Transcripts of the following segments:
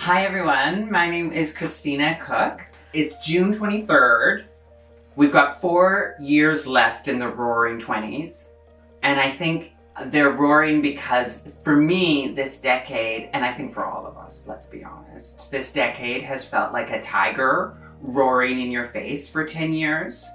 Hi everyone, my name is Christina Cook. It's June 23rd. We've got 4 years left in the roaring 20s. And I think they're roaring because for me, this decade, and I think for all of us, let's be honest, this decade has felt like a tiger roaring in your face for 10 years.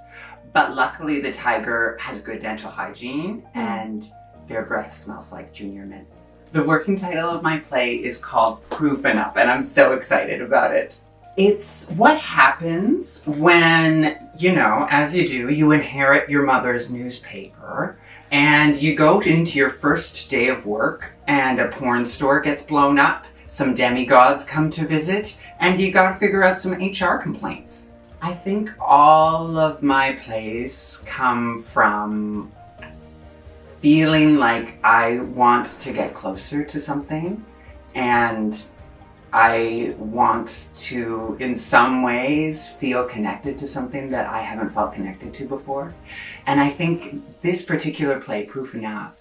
But luckily the tiger has good dental hygiene and their breath smells like junior mints. The working title of my play is called Proof Enough, and I'm so excited about it. It's what happens when, as you do, you inherit your mother's newspaper and you go into your first day of work and a porn store gets blown up, some demigods come to visit, and you gotta figure out some HR complaints. I think all of my plays come from feeling like I want to get closer to something and I want to, in some ways, feel connected to something that I haven't felt connected to before. And I think this particular play, Proof Enough,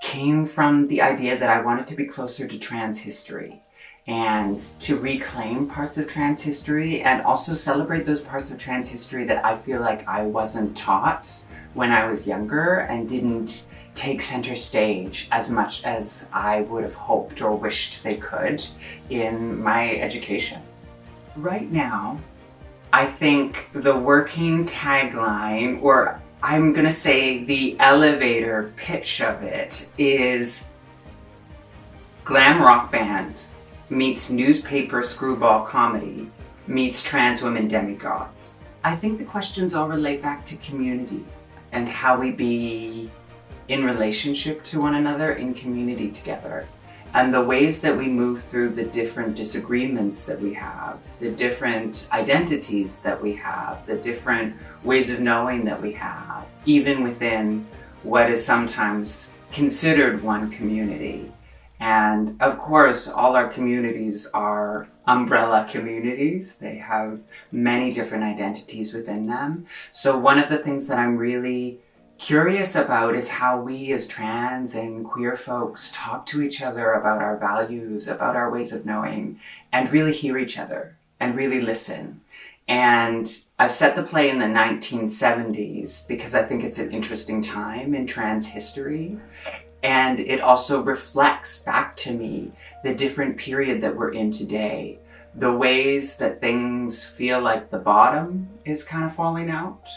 came from the idea that I wanted to be closer to trans history and to reclaim parts of trans history and also celebrate those parts of trans history that I feel like I wasn't taught when I was younger and didn't take center stage as much as I would have hoped or wished they could in my education. Right now, I think the working tagline, or I'm gonna say the elevator pitch of it, is glam rock band meets newspaper screwball comedy meets trans women demigods. I think the questions all relate back to community and how we be in relationship to one another, in community together, and the ways that we move through the different disagreements that we have, the different identities that we have, the different ways of knowing that we have, even within what is sometimes considered one community. And of course, all our communities are umbrella communities. They have many different identities within them. So one of the things that I'm really curious about is how we as trans and queer folks talk to each other about our values, about our ways of knowing, and really hear each other and really listen. And I've set the play in the 1970s because I think it's an interesting time in trans history. And it also reflects back to me the different period that we're in today, the ways that things feel like the bottom is kind of falling out.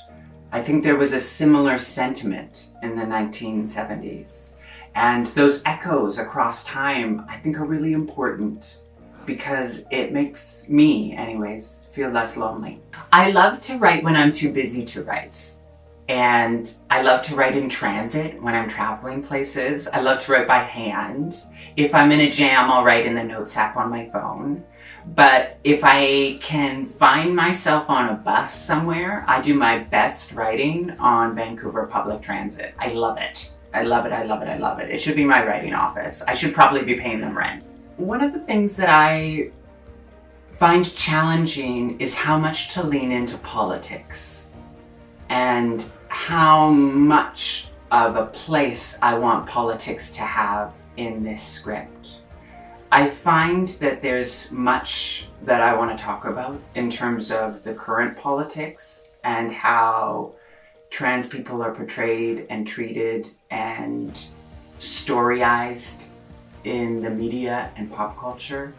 I think there was a similar sentiment in the 1970s. And those echoes across time, I think, are really important because it makes me, anyways, feel less lonely. I love to write when I'm too busy to write. And I love to write in transit when I'm traveling places. I love to write by hand. If I'm in a jam, I'll write in the notes app on my phone. But if I can find myself on a bus somewhere, I do my best writing on Vancouver public transit. I love it. I love it, I love it, I love it. It should be my writing office. I should probably be paying them rent. One of the things that I find challenging is how much to lean into politics and how much of a place I want politics to have in this script. I find that there's much that I want to talk about in terms of the current politics and how trans people are portrayed and treated and storyized in the media and pop culture.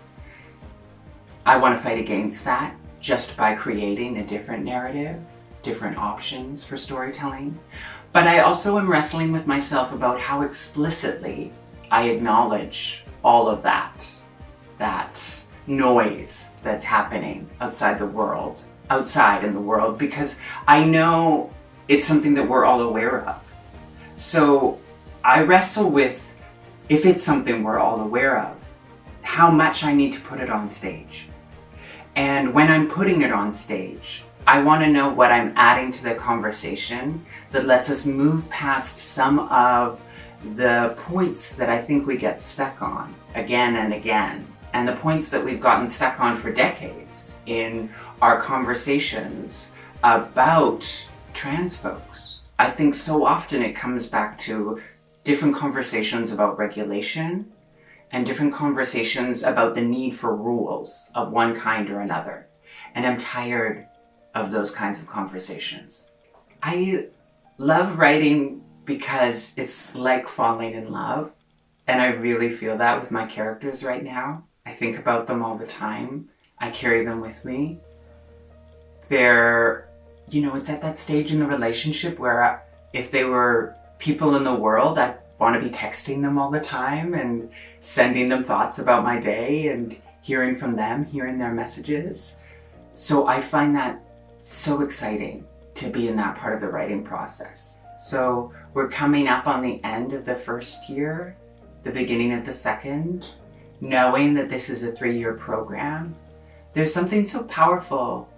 I want to fight against that just by creating a different narrative, different options for storytelling. But I also am wrestling with myself about how explicitly I acknowledge all of that noise that's happening outside in the world, because I know it's something that we're all aware of. So I wrestle with, if it's something we're all aware of, how much I need to put it on stage. And when I'm putting it on stage, I want to know what I'm adding to the conversation that lets us move past some of the points that I think we get stuck on again and again, and the points that we've gotten stuck on for decades in our conversations about trans folks. I think so often it comes back to different conversations about regulation and different conversations about the need for rules of one kind or another. And I'm tired of those kinds of conversations. I love writing because it's like falling in love. And I really feel that with my characters right now. I think about them all the time. I carry them with me. They're, it's at that stage in the relationship where if they were people in the world, I'd want to be texting them all the time and sending them thoughts about my day and hearing from them, hearing their messages. So I find that so exciting to be in that part of the writing process. So we're coming up on the end of the first year, the beginning of the second, knowing that this is a 3-year program. There's something so powerful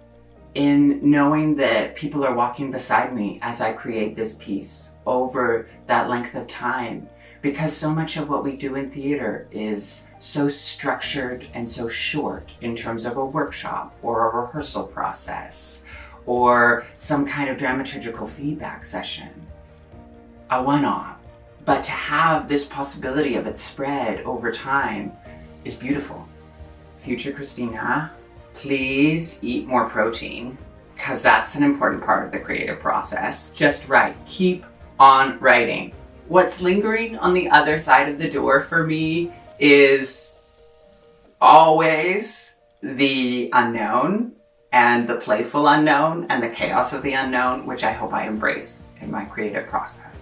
in knowing that people are walking beside me as I create this piece over that length of time, because so much of what we do in theater is so structured and so short in terms of a workshop or a rehearsal process or some kind of dramaturgical feedback session, a one-off. But to have this possibility of it spread over time is beautiful. Future Christina, please eat more protein, because that's an important part of the creative process. Just write. Keep on writing. What's lingering on the other side of the door for me is always the unknown and the playful unknown and the chaos of the unknown, which I hope I embrace in my creative process.